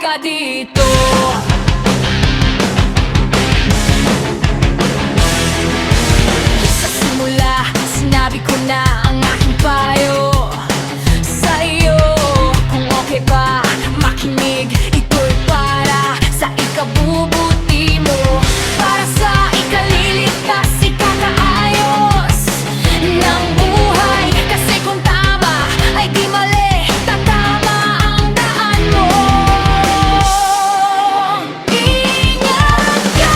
ka dito. Sa simula, sinabi ko na ang aking payo sa'yo. Kung okay ba, makinig. Ito'y para sa ikabubuti mo, para sa ikaliligtas, ikakaayos ng buhay. Kasi kung tama ay di mali, tatama ang daan mo. Ingat ka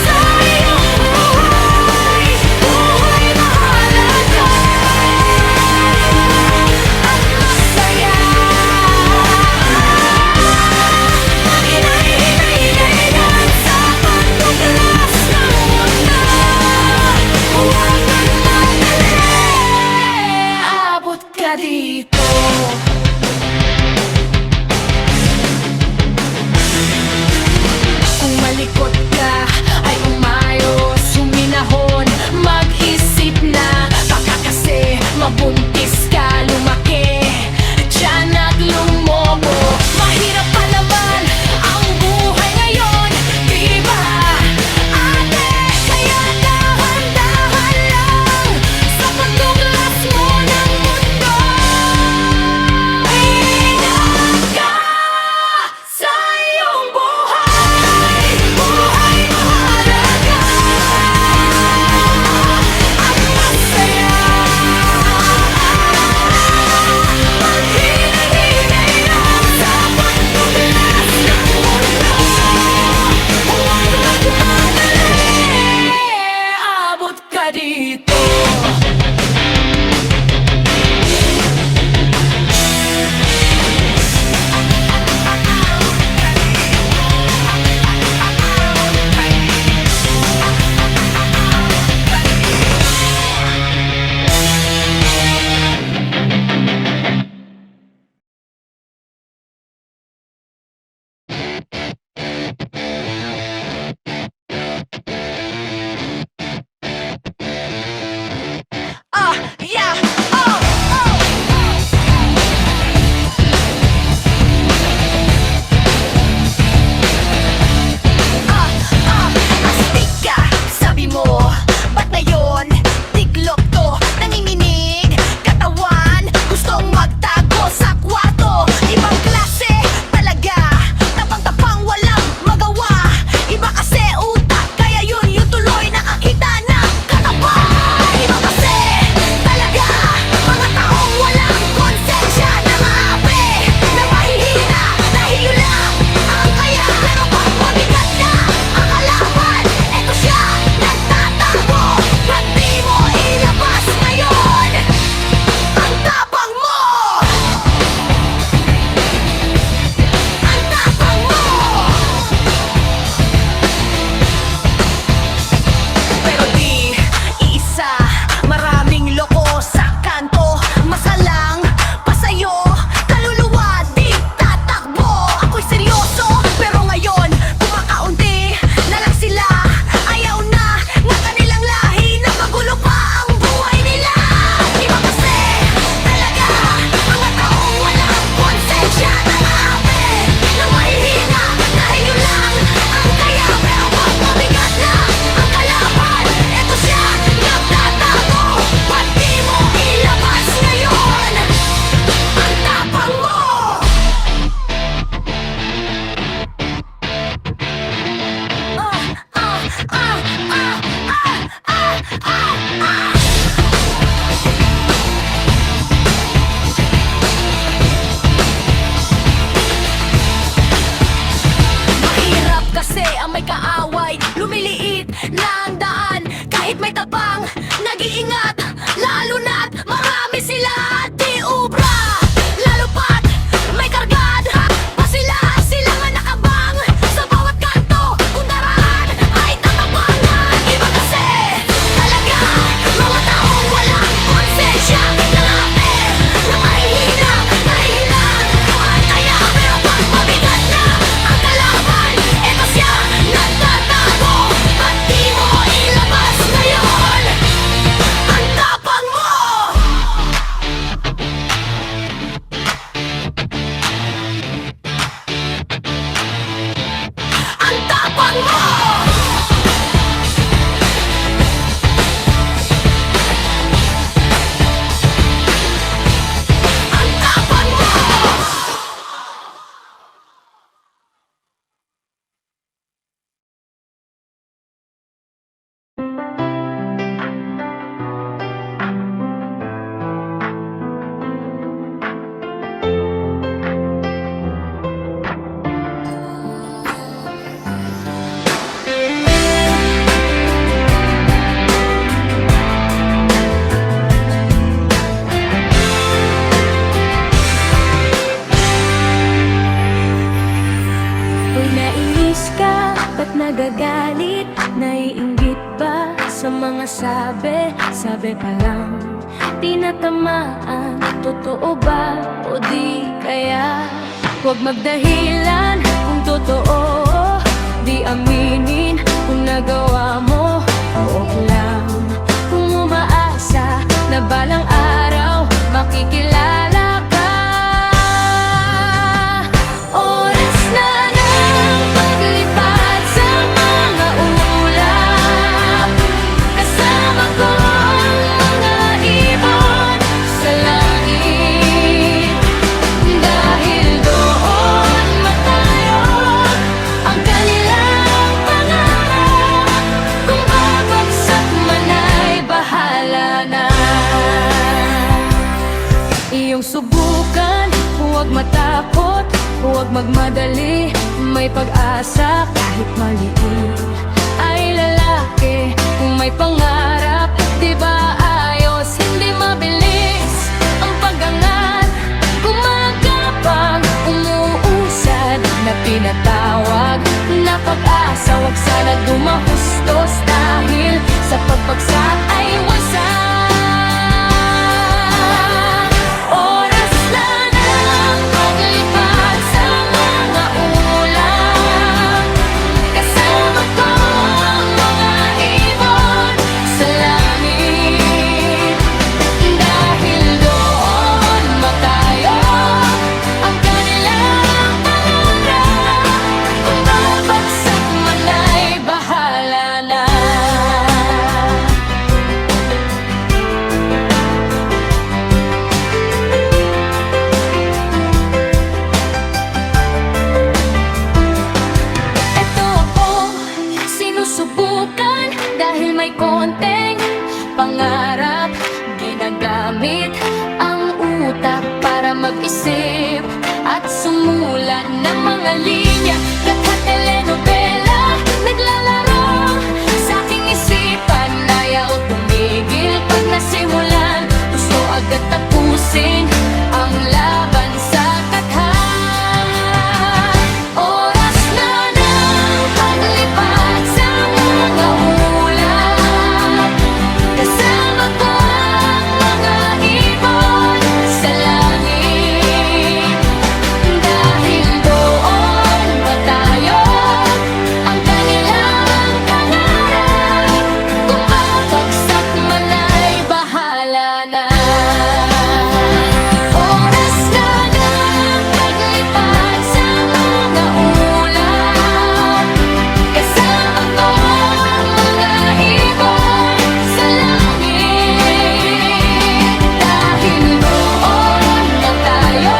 sa iyong buhay. Buhay mahalaga at masaya. Hinay-hinay-hinay sa pagtuklas ng mundo. Huwag kang magdali, abot ka dito. Kung malikot ka ay umayos, huminahon, mag-isip na. Baka kasi mabuntis ka, lumaki diyan at lumobo. Mahirap pa naman ang buhay ngayon, di ba, ate? Kaya dahan-dahan lang sa pagtuklas mo ng mundo. Ingat ka sa iyong buhay. Buhay mahalaga at masaya. Maghinay-hinay lang sa pagtuklas ng mundo. Huwag magmadali, abot ka dito. Yeah, oh, oh. Astig ka, sabi mo, ba't na yun? Tiglok to, nanginginig katawan, gustong magtago sa kwarto. Ibang klase talaga, tapang-tapang walang magawa. Iba kasi utak, kaya yun yung tuloy nakakita ng katapat. Iba kasi talaga, mga taong walang konsensya na maapi, na mahihina, dahil lang ang kaya. Pero pag mabigat na ang kalaban, eto siya nagtatago. Ba't di mo ilabas ngayon ang tapang mo? Ang tapang mo. Pero di iisa, maraming loko sa kanto. Masalang pa sa'yo, kaluluwa di tatakbo. Ako'y seryoso, pero ngayon kumakaunti na lang sila. Ayaw na ng kanilang lahi na magulo pa ang buhay nila. Iba kasi talaga, mga taong walang konsensya na maapi, na mahihina, dahil yun lang ang kaya. Pero pag mabigat na ang kalaban, eto siya nagtatago. Ba't di mo ilabas ngayon ang tapang mo? Mahirap kasi ang may kaaway, lumiliit na ang daan. Kahit may tapang, nag-iingat, lalo na't marami sila. Di ubra, lalo pat may kargad pa sila. Sila nga nakabang sa bawat kanto, kung daraan ay tatapangan. Iba kasi talaga, mga taong walang konsensya na maapi, na mahihina, dahil lang ang kaya. Pero pag mabigat na ang kalaban, eto siya nagtatago. Ba't di mo ilabas ngayon ang Ba't nagagalit? Naiinggit ba sa mga sabi pa lang di natamaan? Totoo ba o di kaya? Huwag magdahilan kung totoo, di aminin kung nagawa mo. Huwag lang kung umaasa na balang araw makikilala ka. Oras na ng paglipat sa mga ulap, kasama ko ang mga ibon sa langit. Dahil doon matayo ang kanilang pangarap. Kung babagsak man ay bahala na. Iyong subukan, huwag matakot, huwag magmadali. May pag-asa kahit maliit ay lalaki kung may pangarap. Di ba ayos, hindi mabilis ang pag-angat, gumagapang, umuusad na pinatawag na pag-asa. Huwag sana dumahustos dahil sa pagbagsak ay wasak. Oras na ng paglipat sa mga ulap, kasama ko ang mga ibon sa langit. Dahil doon matayo ang kanilang pangarap. Kung babagsak man ay bahala na. Eto ako, sinusubukan dahil may konting pangarap. Ginagamit ang utak para mag-isip at sumulat ng mga linya. Gatha telenovela, naglalaro sa aking isipan. Ayaw tumigil pag nasimulan, gusto agad tapusin ang laban sa katha. Oras na ng paglipat sa mga ulap, kasama ko ang mga ibon sa langit. Dahil doon matayo ang kanilang pangarap. Kung babagsak man ay bahala na. Oras na ng paglipat sa mga ulap, kasama ko ang mga ibon sa langit. Dahil doon matayo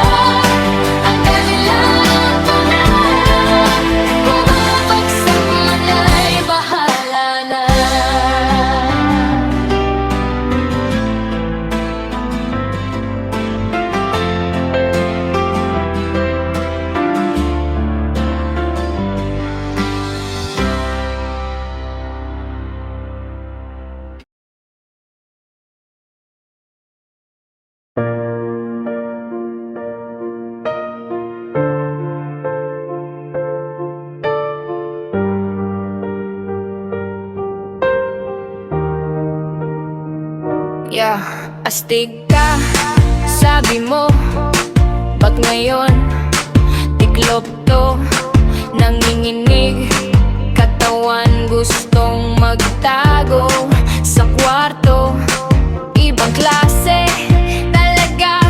ang kanilang pangarap. Kung babagsak man ay bahala na. Yeah, astig ka, sabi mo. Ba't ngayon, tiklop to, nanginginig. Katawan gustong magtago sa kwarto. Ibang klase talaga,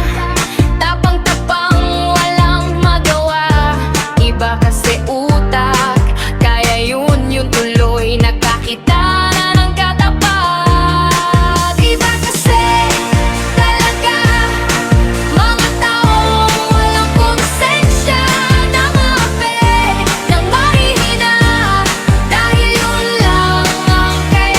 tapang-tapang walang magawa. Iba kasi utak, kaya yun tuloy nakakita na ng katapat. Iba kasi talaga, mga taong walang konsensya na maapi ng mahihina. Dahil yun lang ang kaya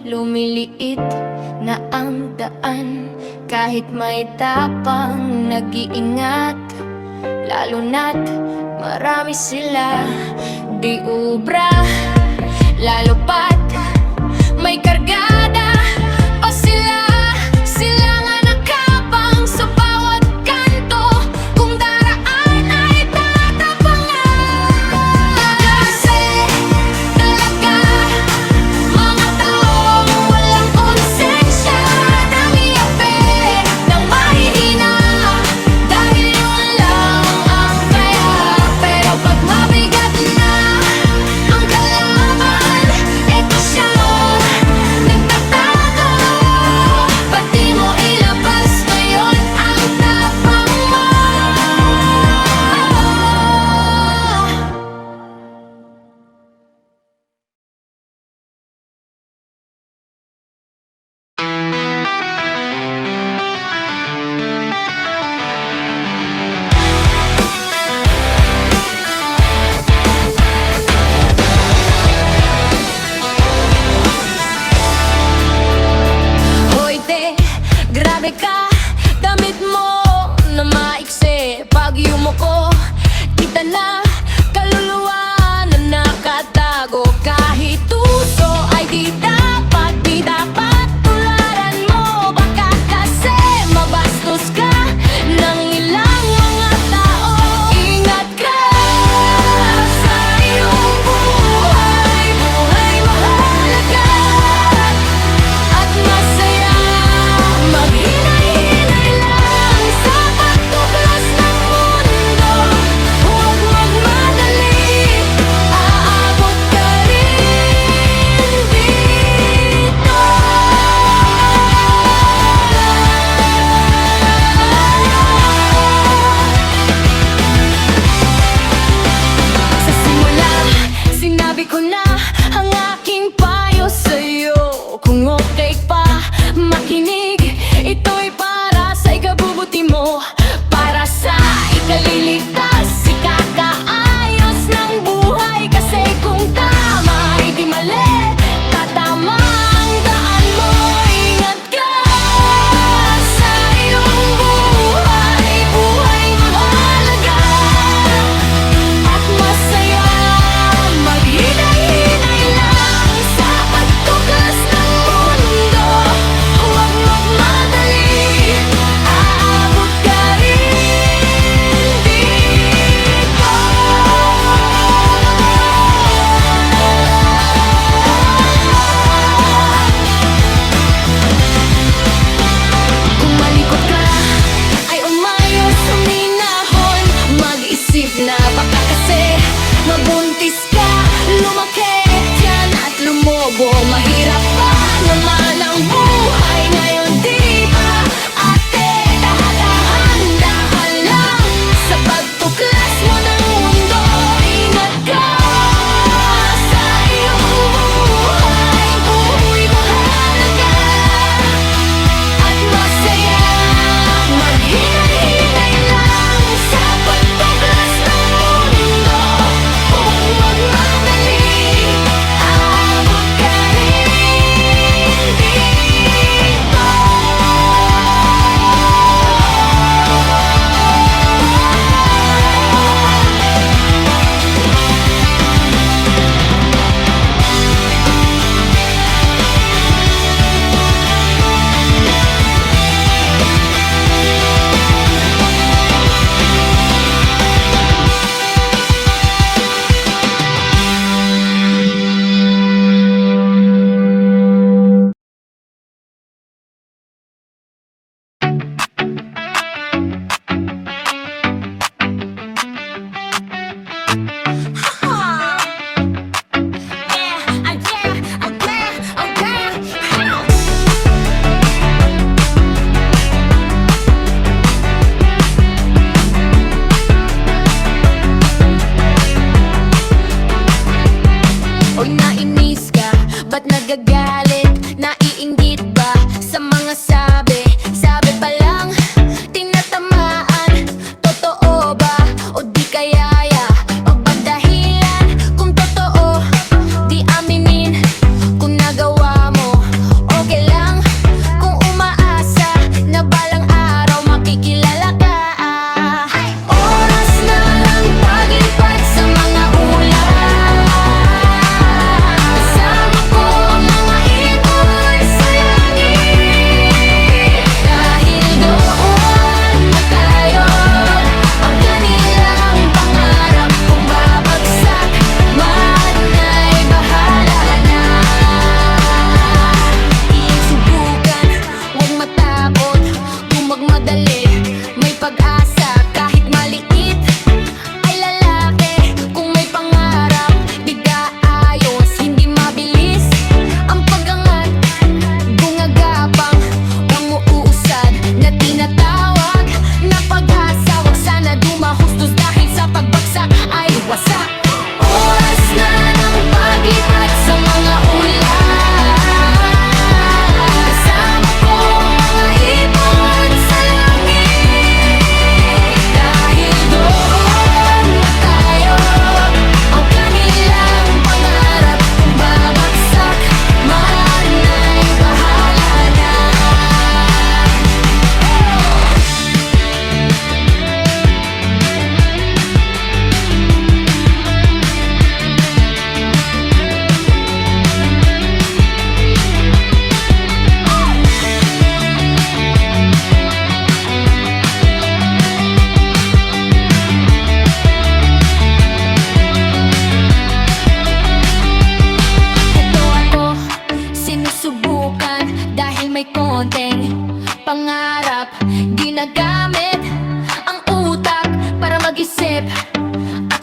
lumiliit na ang daan. Kahit may tapang nag-iingat, lalo na't marami sila. Di ubra, lalo pat may kargada. O sila nga nakabang sa bawat kanto. Kung daraan ay tatapangan. Kasi talaga mga taong walang konsensya, namiyapi ng mahihina dahil yun lang ang kaya. Pero pag mabigat na ang kalaban, eto siya nagtatago. Pati mo ilabas ngayon ang tapang mo. Hoy te, grabe ka, damit mo na maiksi. Pag yumuko, kita na kaluluwa na nakatago. Kahit tuso ay di dapat tularan mo. Baka kasi mabastos ka ng ilang mga tao. Ingat ka sa iyong buhay, buhay mahalaga at masaya. Maghinay-hinay lang sa pagtuklas ng mundo. Huwag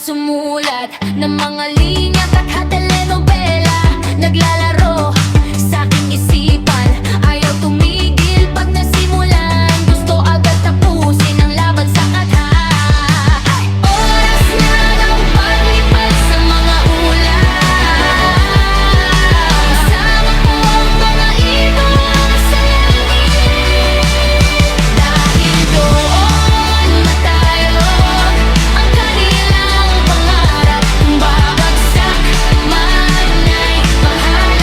sumulat ng mga linya at telenovela. Naglalaro sa aking isipan, ayaw tumigil pag nasimulan. Gusto agad tapusin ang laban sa katha. Oras na ng paglipad sa mga ulan. Kasama ko ang mga idol sa langit. Dahil doon na tayo, ang kanilang pangarap. Kung babagsak man ay bahala.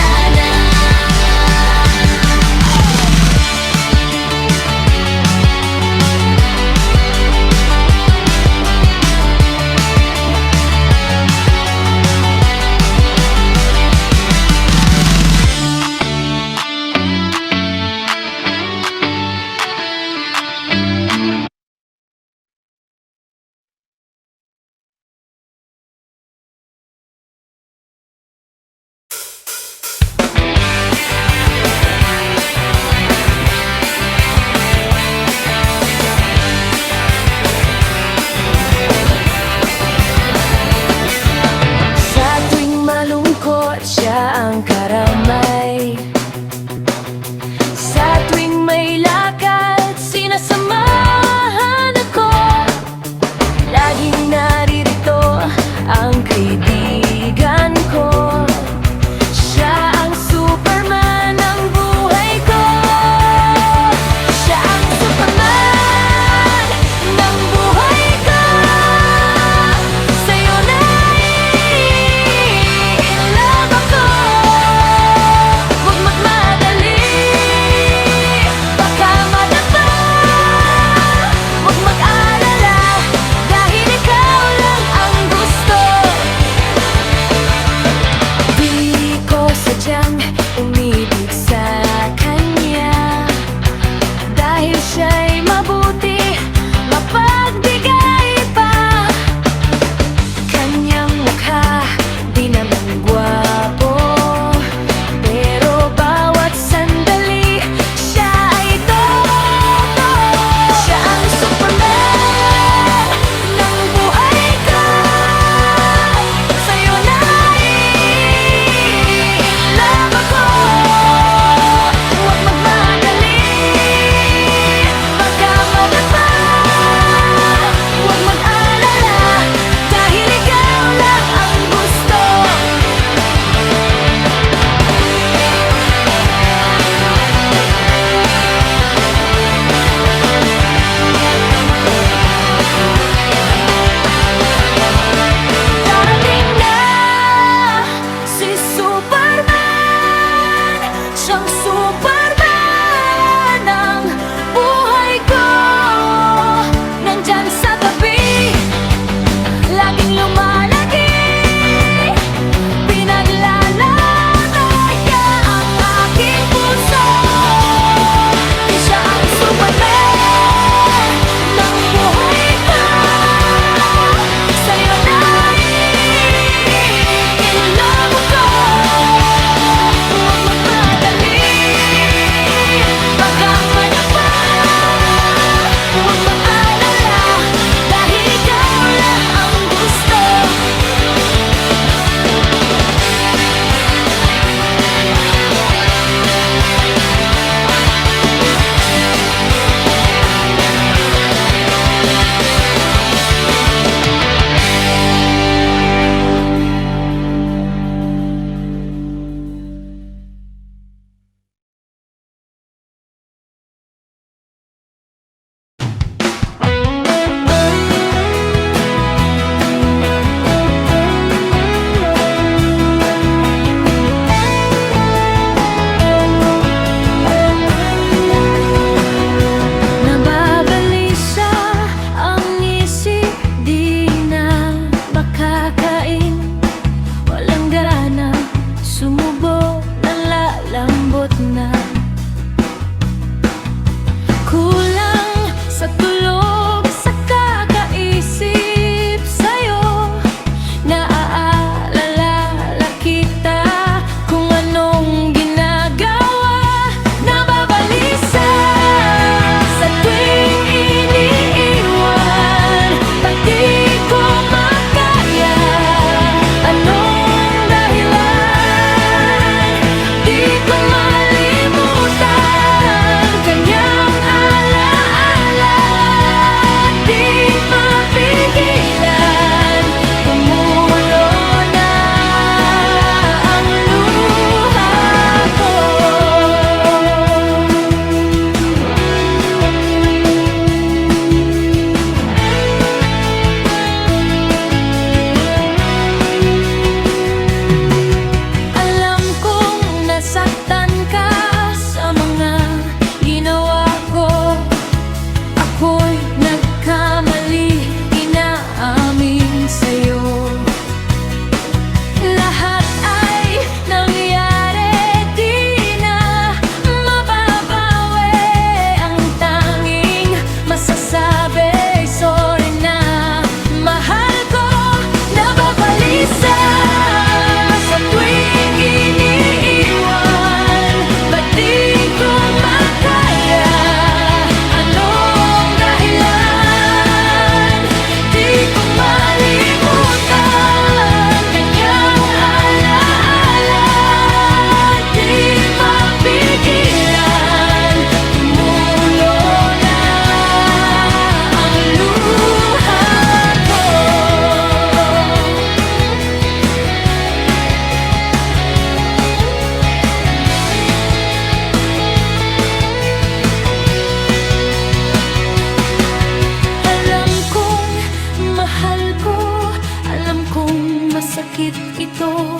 masakit ito,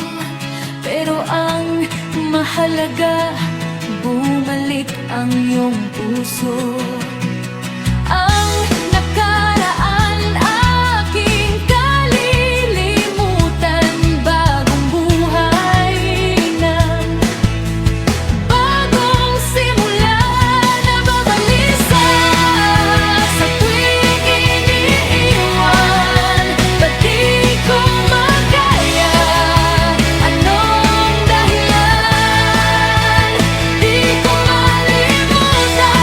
pero ang mahalaga, bumalik ang iyong puso. Ang nakaraan aking kalilimutan, bagong buhay na, bagong simula na babalisa. Sa tuwing iniiwan, ba't di ko makaya? Anong dahilan? Di ko malimutan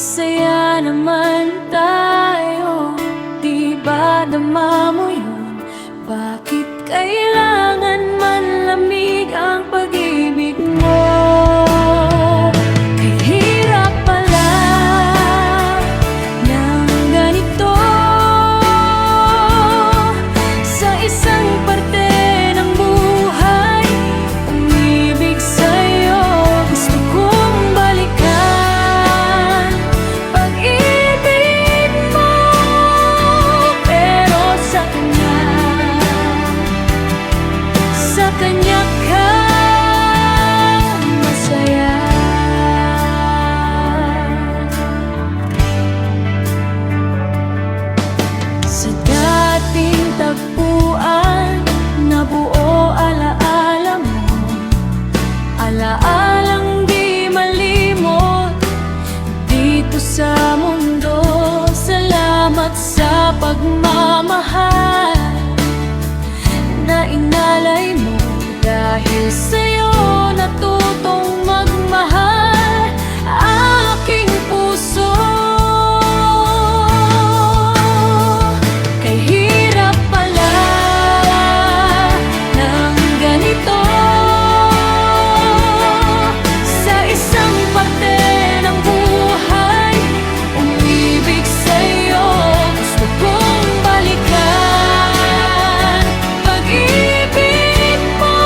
masaya naman tayo. Di ba dama mo yun? Bakit kailangan manlamig ang pag-ibig mo? Kahirap pala ng ganito sa isang parte ng buhay. Umibig sa'yo, gusto kong balikan pag-ibig mo. Pero sa kanya ka masaya. Sa dating tagpuan, nabuo alaala mo, alaalang di malimot dito sa mundo. Salamat sa pagmamahal na inalay mo. Dahil sa'yo natutong magmahal aking puso. Kahirap pala ng ganito sa isang parte ng buhay. Umibig sa'yo, gusto kong balikan pag-ibig mo.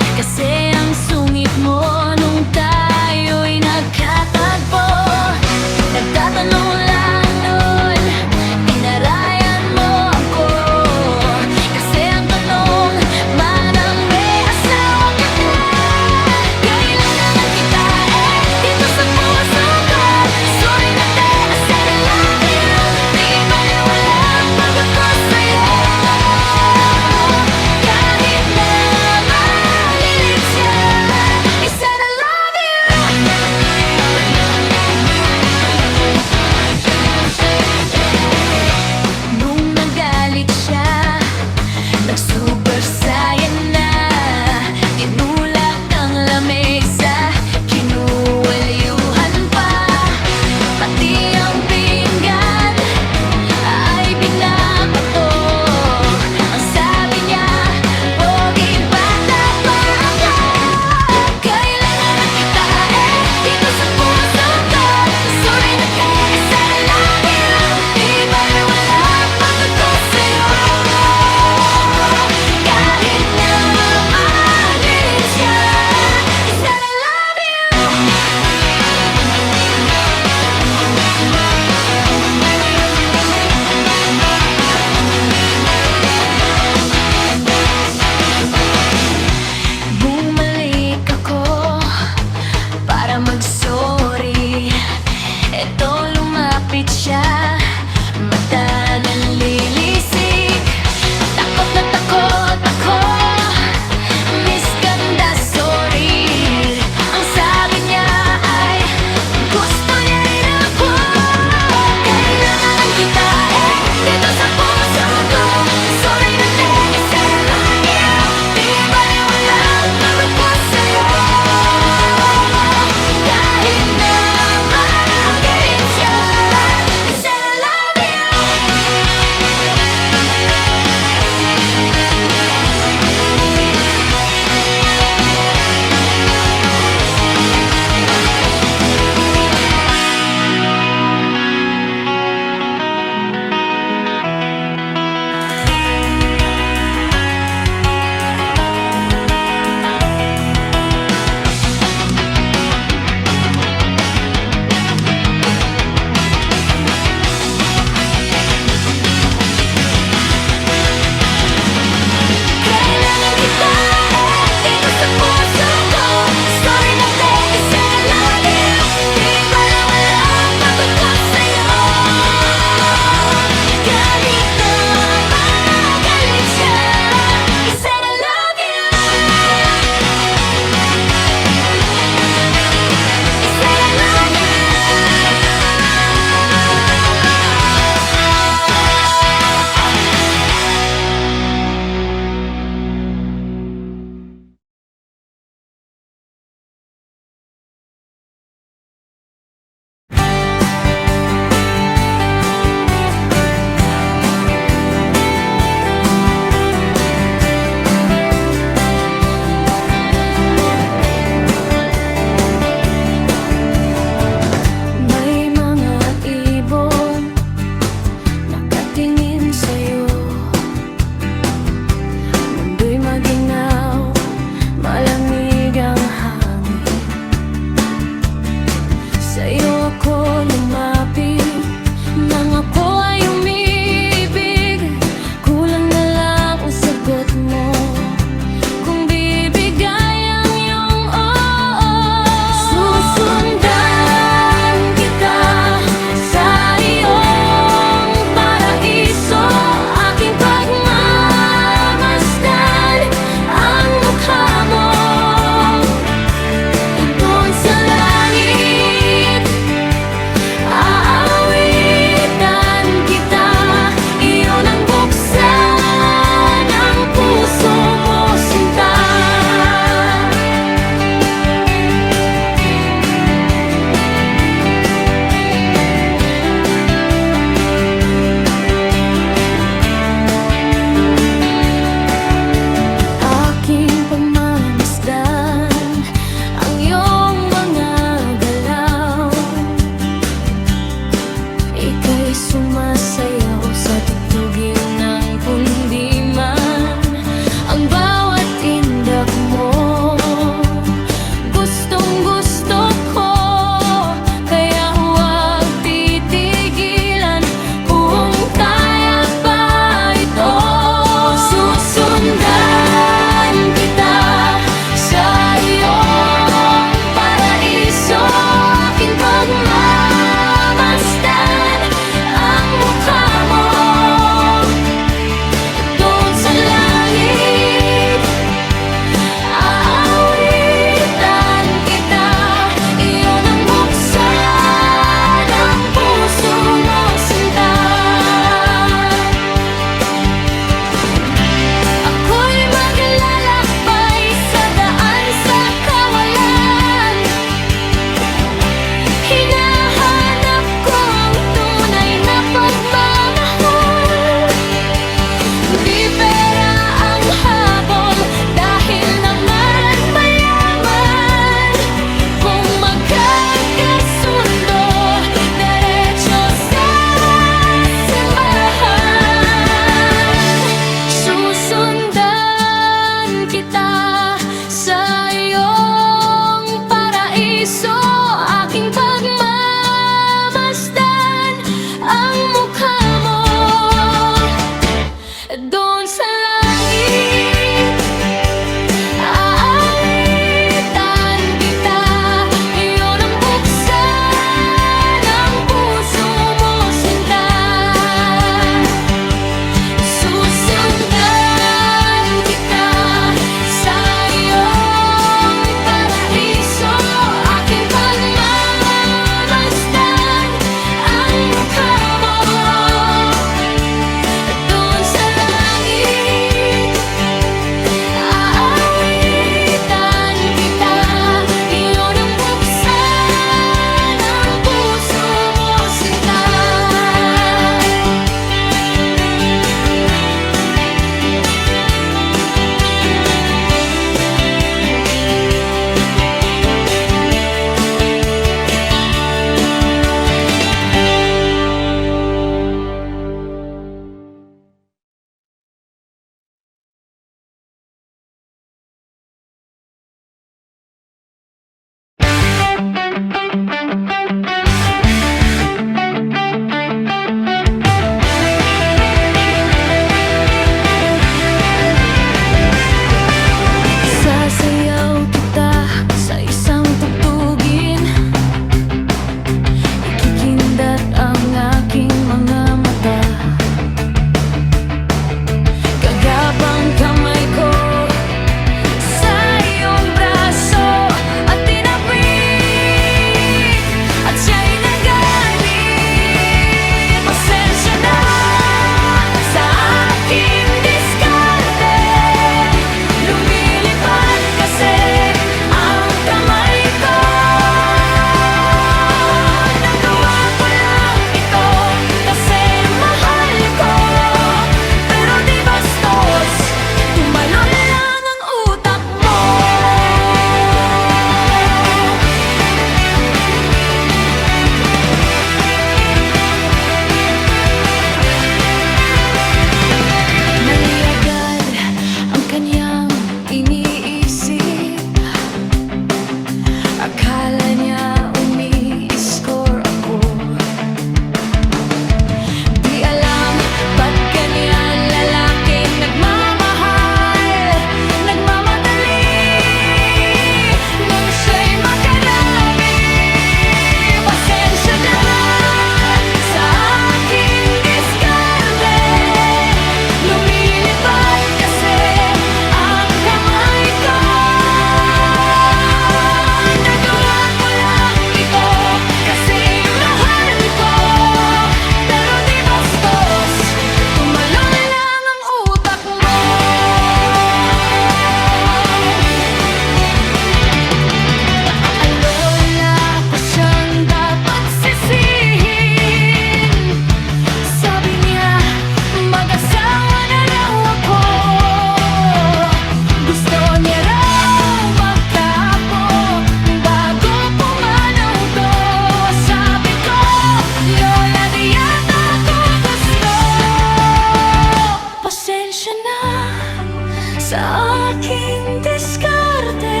aking diskarte.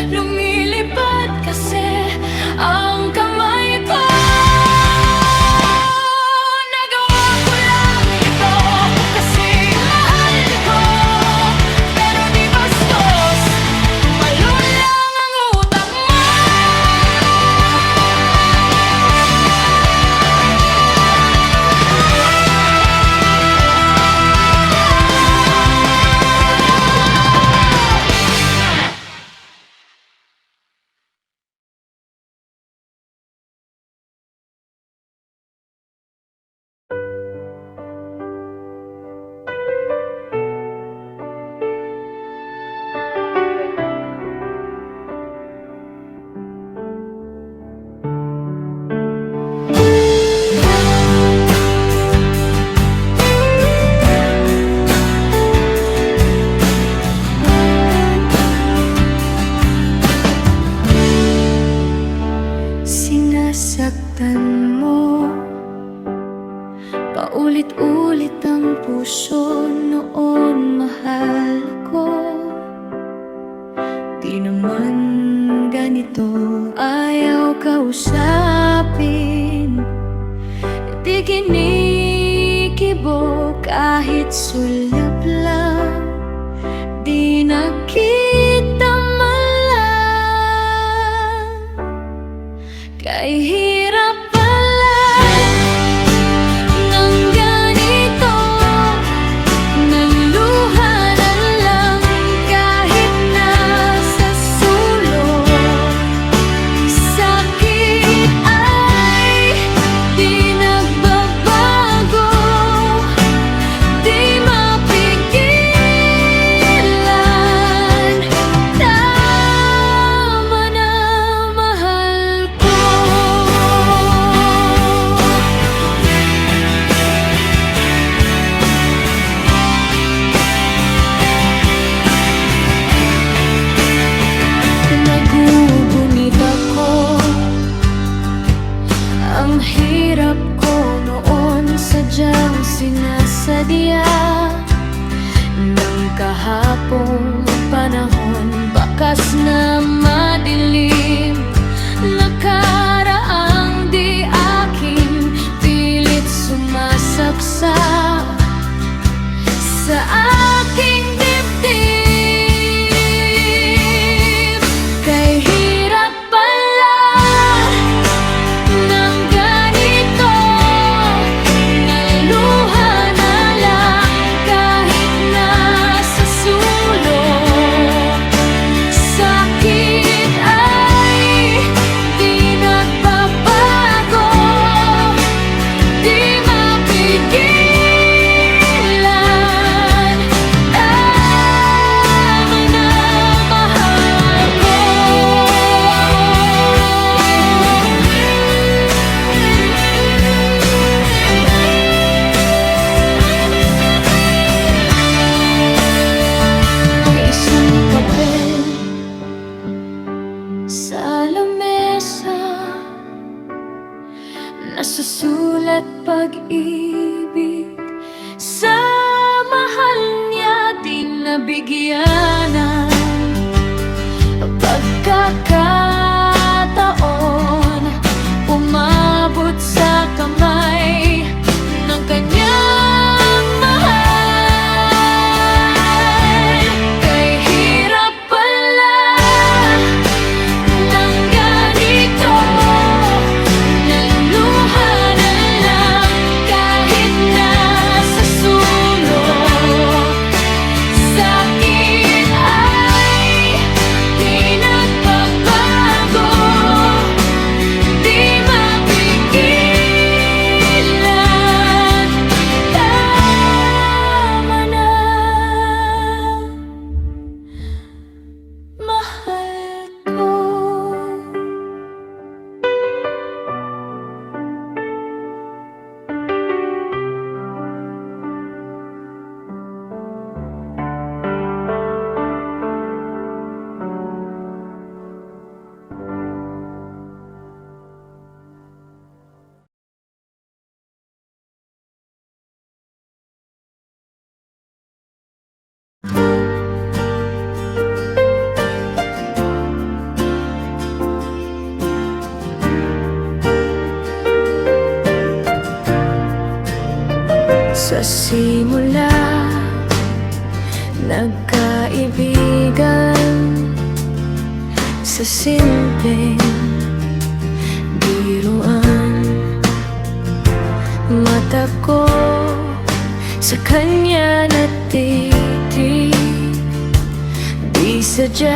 Lumilipad kasi ang kamay ko. Nagawa ko lang ito kasi mahal ko. Pero di bastos, malulang ang utak mo. Sinasaktan mo paulit-ulit ang puso noon, mahal ko. Di naman ganito, ayaw kausapin. Di kinikibo kahit sulap lang. Di nakita man lang. Kay hirap pala ng ganito. Naluha na lang kahit nasa sulok. Sakit ay di nagbabago. Di mapigilan. Tama na, mahal ko. Nagugunit ako. Ang hirap ko noon sadyang sinasadya. Ng kahapong panahon, bakas na madilim. Nakaraang di aking pilit sumasaksak sa aking dibdib. Kay hirap pala ng ganito. Naluha na lang kahit nasa sulok. Sakit ay di nagbabago. Di mapigilan. Tama na, mahal ko. May isang papel sa lamesa, nasusulat pag-ibig sa mahal niya. Di nabigyan ng pagkakataon. Umabot sa kamay ng kanyang mahal. Kay hirap pala ng ganito. Naluha na lang kahit nasa sulok. Sakit ay di nagbabago. Sa simula, nagkaibigan. Sa simpleng biruan, mata ko sa kanya natitig. Di sadya,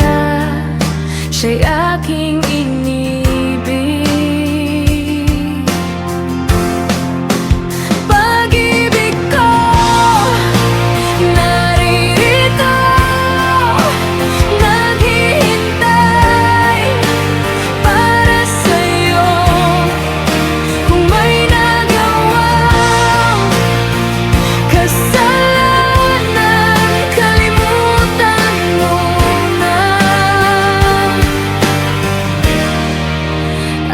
siya'y aking inibig. Pag-ibig ko, naririto, naghihintay para sa'yo. Kung may nagawang kasalanan, kalimutan mo na.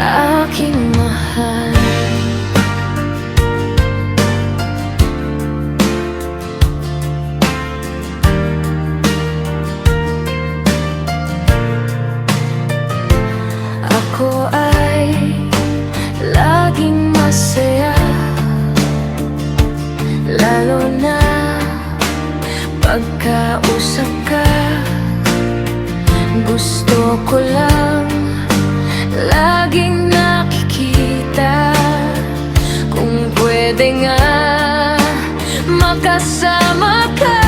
Aking mahal, ako ay laging masaya, lalo na pagkausap ka. Gusto ko lang laging nakikita, kung pwede nga makasama ka.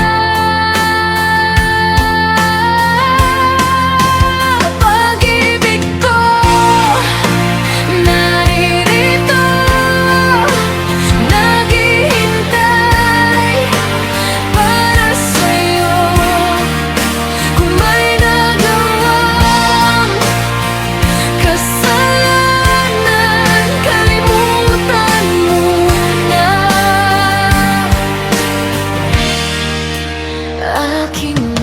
Pag-ibig ko, naririto, naghihintay para sa'yo. Kung may nagawang kasalanan, kalimutan mo na. Aking